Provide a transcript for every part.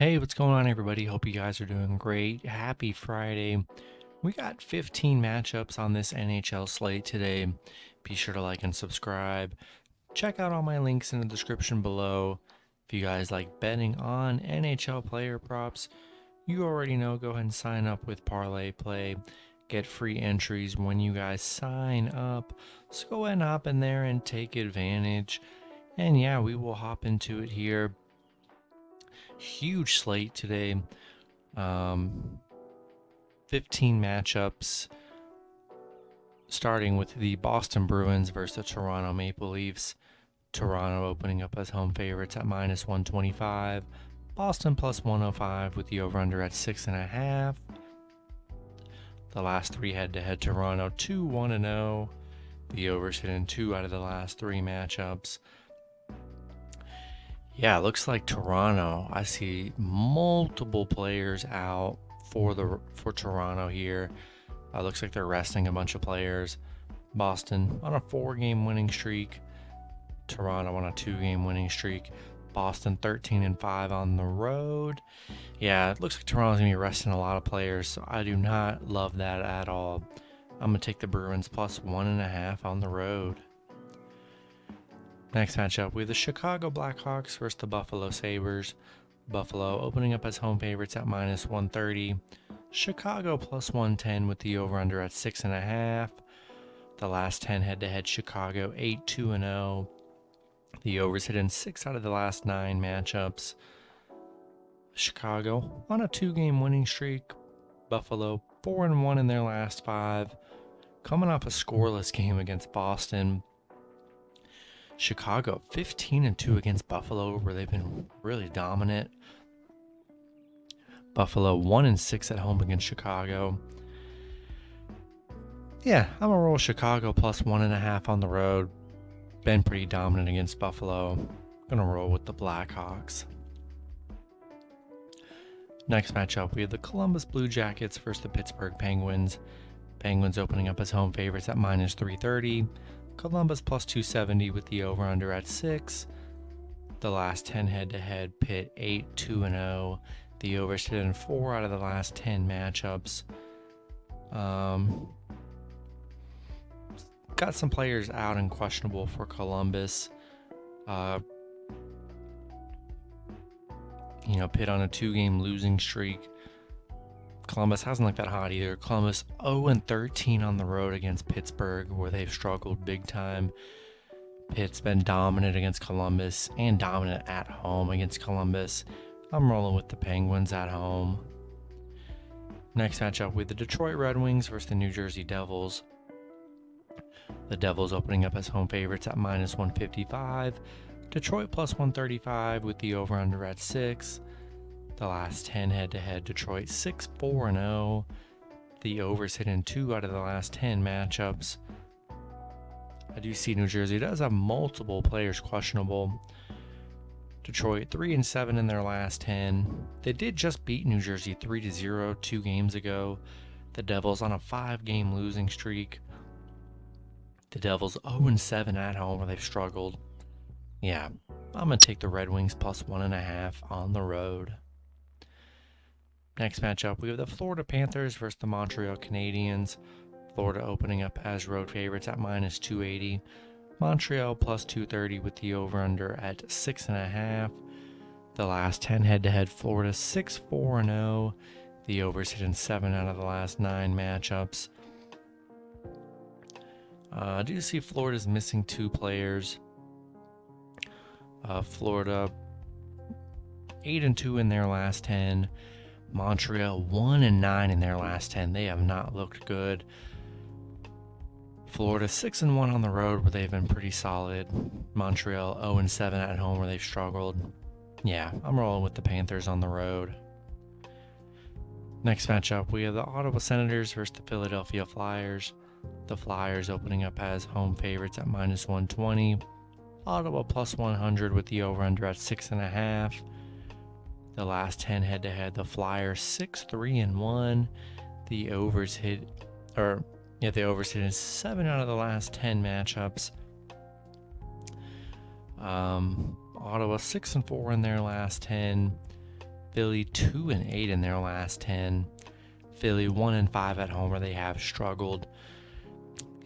Hey, what's going on, everybody? Hope you guys are doing great. Happy Friday. We got 15 matchups on this NHL slate today. Be sure to like and subscribe. Check out all my links in the description below. If you guys like betting on NHL player props, you already know, go ahead and sign up with Parlay Play. Get free entries when you guys sign up. So go ahead and hop in there and take advantage. And yeah, we will hop into it here. Huge slate today. 15 matchups, starting with the Boston Bruins versus the Toronto Maple Leafs. Toronto opening up as home favorites at minus 125. Boston plus 105 with the over-under at 6.5. The last three head-to-head, Toronto 2-1-0. The overs hit in 2 out of the last 3 matchups. Yeah, it looks like Toronto. I see multiple players out for Toronto here. Looks like they're resting a bunch of players. Boston on a 4-game winning streak. Toronto on a 2-game winning streak. Boston 13-5 on the road. Yeah, it looks like Toronto's gonna be resting a lot of players, so I do not love that at all. I'm gonna take the Bruins plus 1.5 on the road. Next matchup, we have the Chicago Blackhawks versus the Buffalo Sabres. Buffalo opening up as home favorites at minus 130. Chicago plus 110 with the over-under at 6.5. The last 10 head-to-head, Chicago 8-2-0. The overs hit in 6 out of the last 9 matchups. Chicago on a 2-game winning streak. Buffalo 4-1 in their last 5. Coming off a scoreless game against Boston. Chicago 15-2 against Buffalo, where they've been really dominant. Buffalo 1-6 at home against Chicago. Yeah, I'm gonna roll Chicago plus 1.5 on the road. Been pretty dominant against Buffalo. Gonna roll with the Blackhawks. Next matchup, we have the Columbus Blue Jackets versus the Pittsburgh Penguins. Penguins opening up as home favorites at minus 330. Columbus plus 270 with the over-under at 6. The last 10 head-to-head, Pitt 8-2-0. The overs hit in 4 out of the last 10 matchups. Got some players out and questionable for Columbus. Pitt on a 2-game losing streak. Columbus hasn't looked that hot either. Columbus 0-13 on the road against Pittsburgh, where they've struggled big time. Pitt's been dominant against Columbus and dominant at home against Columbus. I'm rolling with the Penguins at home. Next matchup with the Detroit Red Wings versus the New Jersey Devils. The Devils opening up as home favorites at minus 155. Detroit plus 135 with the over-under at 6. The last 10 head-to-head, Detroit 6-4-0. The overs hit in 2 out of the last 10 matchups. I do see New Jersey does have multiple players questionable. Detroit 3-7 in their last 10. They did just beat New Jersey 3-0 2 games ago. The Devils on a 5-game losing streak. The Devils 0-7 at home, where they've struggled. Yeah, I'm going to take the Red Wings plus 1.5 on the road. Next matchup, we have the Florida Panthers versus the Montreal Canadiens. Florida opening up as road favorites at minus 280. Montreal plus 230 with the over-under at 6.5. The last 10 head-to-head, Florida 6-4-0. The overs hit in 7 out of the last 9 matchups. I do see Florida's missing 2 players. Florida 8-2 in their last 10. Montreal 1-9 in their last 10. They have not looked good. Florida 6-1 on the road, where they've been pretty solid. Montreal 0-7 at home, where they've struggled. Yeah, I'm rolling with the Panthers on the road. Next matchup, we have the Ottawa Senators versus the Philadelphia Flyers. The Flyers opening up as home favorites at minus 120. Ottawa plus 100 with the over-under at 6.5. The last 10 head-to-head, the Flyers 6-3-1. The overs hit in 7 out of the last 10 matchups. Ottawa 6-4 in their last 10. Philly 2-8 in their last 10. Philly 1-5 at home where they have struggled.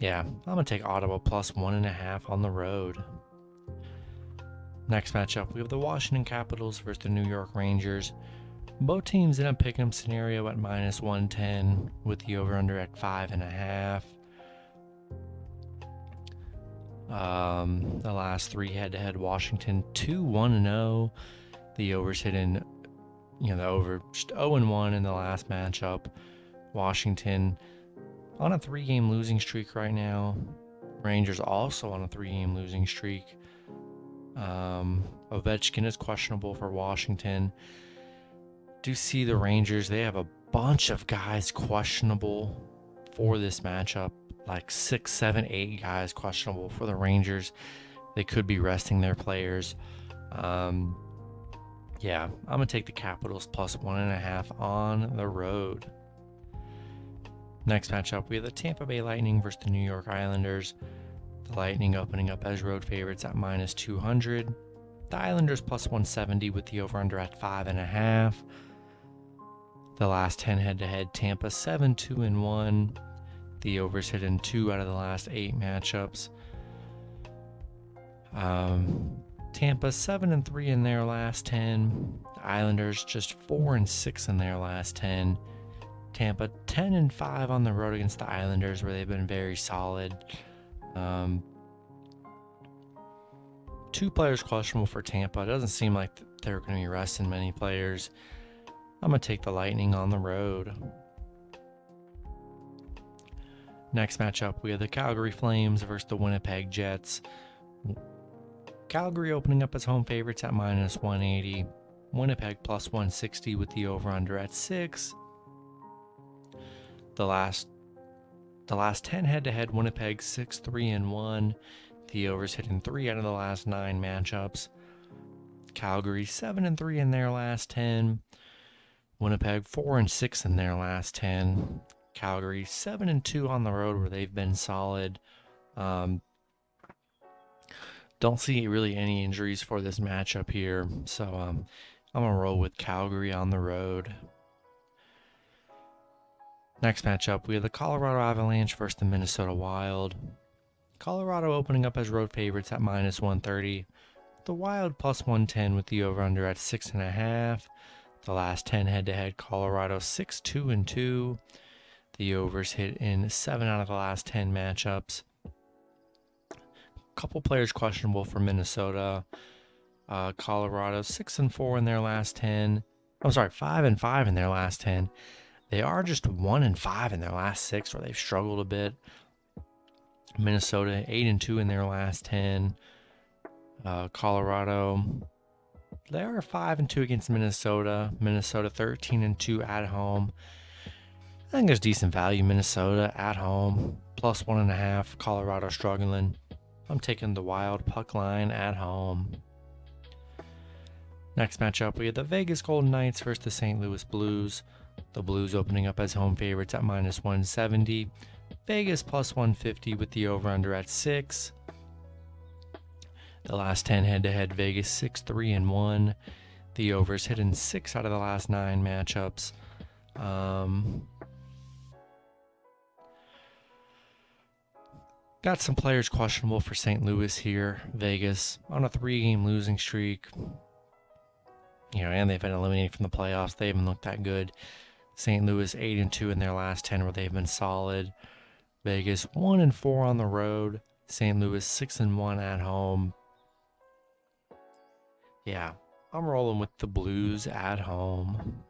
Yeah, I'm going to take Ottawa plus 1.5 on the road. Next matchup, we have the Washington Capitals versus the New York Rangers. Both teams in a pick'em scenario at minus 110 with the over-under at 5.5. The last 3 head-to-head, Washington 2-1-0. The over's hitting, the over just 0-1 in the last matchup. Washington on a 3-game losing streak right now. Rangers also on a 3-game losing streak. Ovechkin is questionable for Washington. Do see the Rangers, they have a bunch of guys questionable for this matchup, like 6, 7, 8 guys questionable for the Rangers. They could be resting their players. Yeah, I'm gonna take the Capitals plus 1.5 on the road. Next matchup, we have the Tampa Bay Lightning versus the New York Islanders. The Lightning opening up as road favorites at minus 200. The Islanders plus 170 with the over-under at 5.5. The last 10 head-to-head, Tampa 7-2-1. The overs hit in 2 out of the last 8 matchups. Tampa 7-3 in their last 10. The Islanders just 4-6 in their last 10. Tampa 10-5 on the road against the Islanders, where they've been very solid. 2 players questionable for Tampa. It doesn't seem like they're going to be resting many players. I'm going to take the Lightning on the road. Next matchup, we have the Calgary Flames versus the Winnipeg Jets. Calgary opening up as home favorites at minus 180. Winnipeg plus 160 with the over-under at 6. The last 10 head-to-head, Winnipeg 6-3-1. The overs hitting 3 out of the last 9 matchups. Calgary 7-3 in their last 10. Winnipeg 4-6 in their last 10. Calgary 7-2 on the road where they've been solid. Don't see really any injuries for this matchup here, so I'm gonna roll with Calgary on the road. Next matchup, we have the Colorado Avalanche versus the Minnesota Wild. Colorado opening up as road favorites at minus 130. The Wild plus 110 with the over-under at 6.5. The last 10 head-to-head, Colorado 6-2-2. The overs hit in 7 out of the last 10 matchups. Couple players questionable for Minnesota. Colorado 6-4 in their last 10. I'm sorry, 5-5 in their last 10. They are just 1-5 in their last 6, where they've struggled a bit. Minnesota 8-2 in their last 10. Colorado, they are 5-2 against Minnesota. Minnesota 13-2 at home. I think there's decent value. Minnesota at home plus 1.5. Colorado struggling. I'm taking the Wild puck line at home. Next matchup, we have the Vegas Golden Knights versus the St. Louis Blues. The Blues opening up as home favorites at minus 170. Vegas plus 150 with the over-under at 6. The last 10 head-to-head, Vegas 6-3-1. The overs hit in 6 out of the last 9 matchups. Got some players questionable for St. Louis here. Vegas on a 3-game losing streak. And they've been eliminated from the playoffs. They haven't looked that good. St. Louis 8-2 in their last 10 where they've been solid. Vegas 1-4 on the road. St. Louis 6-1 at home. Yeah, I'm rolling with the Blues at home.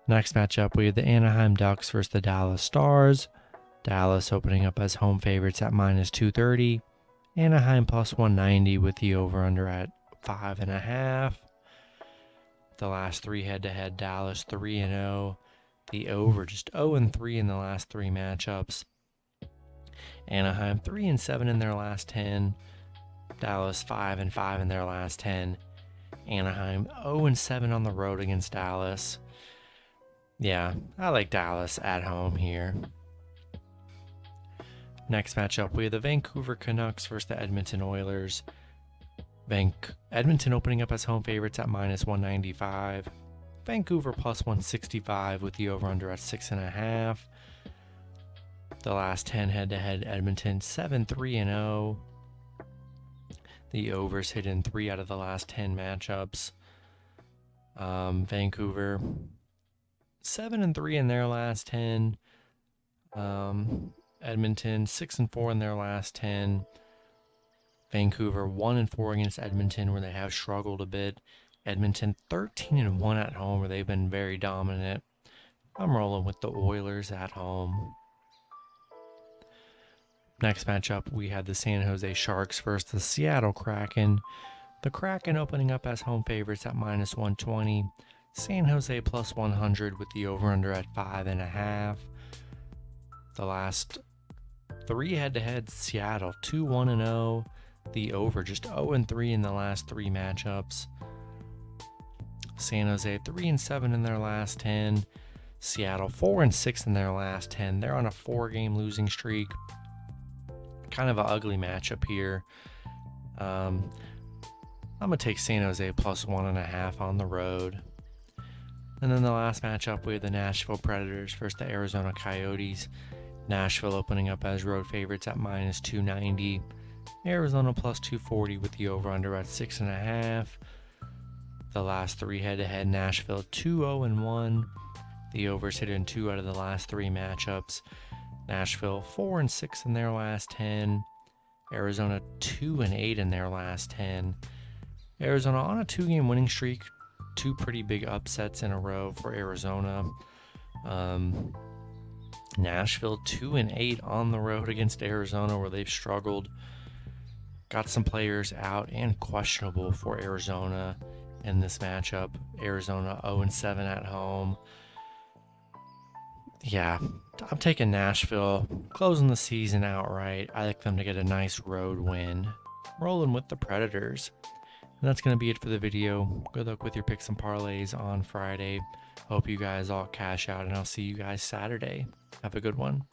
Next matchup, we have the Anaheim Ducks versus the Dallas Stars. Dallas opening up as home favorites at minus 230. Anaheim plus 190 with the over-under at 5.5. The last 3 head-to-head, Dallas 3-0. The over just 0-3 in the last 3 matchups. Anaheim 3-7 in their last 10. Dallas 5-5 in their last 10. Anaheim 0-7 on the road against Dallas. Yeah, I like Dallas at home here. Next matchup, we have the Vancouver Canucks versus the Edmonton Oilers. Edmonton opening up as home favorites at -195. Vancouver +165 with the over-under at 6.5. The last 10 head-to-head, Edmonton 7-3-0. The overs hit in 3 out of the last 10 matchups. Vancouver 7-3 in their last 10. Edmonton 6-4 in their last 10. Vancouver 1-4 against Edmonton, where they have struggled a bit. Edmonton 13-1 at home, where they've been very dominant. I'm rolling with the Oilers at home. Next matchup, we had the San Jose Sharks versus the Seattle Kraken. The Kraken opening up as home favorites at -120. San Jose +100 with the over-under at 5.5. The last 3 head-to-heads, Seattle 2-1-0. The over just 0-3 in the last 3 matchups. San Jose 3-7 in their last 10. Seattle 4-6 in their last 10. They're on a 4-game losing streak. Kind of an ugly matchup here. I'm going to take San Jose +1.5 on the road. And then the last matchup, we have the Nashville Predators versus the Arizona Coyotes. Nashville opening up as road favorites at -290. Arizona +240 with the over-under at 6.5. The last 3 head-to-head, Nashville 2-0-1. The overs hit in 2 out of the last 3 matchups. Nashville 4-6 in their last 10. Arizona 2-8 in their last 10. Arizona on a 2-game winning streak. 2 pretty big upsets in a row for Arizona. Nashville 2-8 on the road against Arizona, where they've struggled. Got some players out and questionable for Arizona in this matchup. Arizona 0-7 at home. Yeah, I'm taking Nashville, closing the season outright. I like them to get a nice road win. Rolling with the Predators. And that's going to be it for the video. Good luck with your picks and parlays on Friday. Hope you guys all cash out, and I'll see you guys Saturday. Have a good one.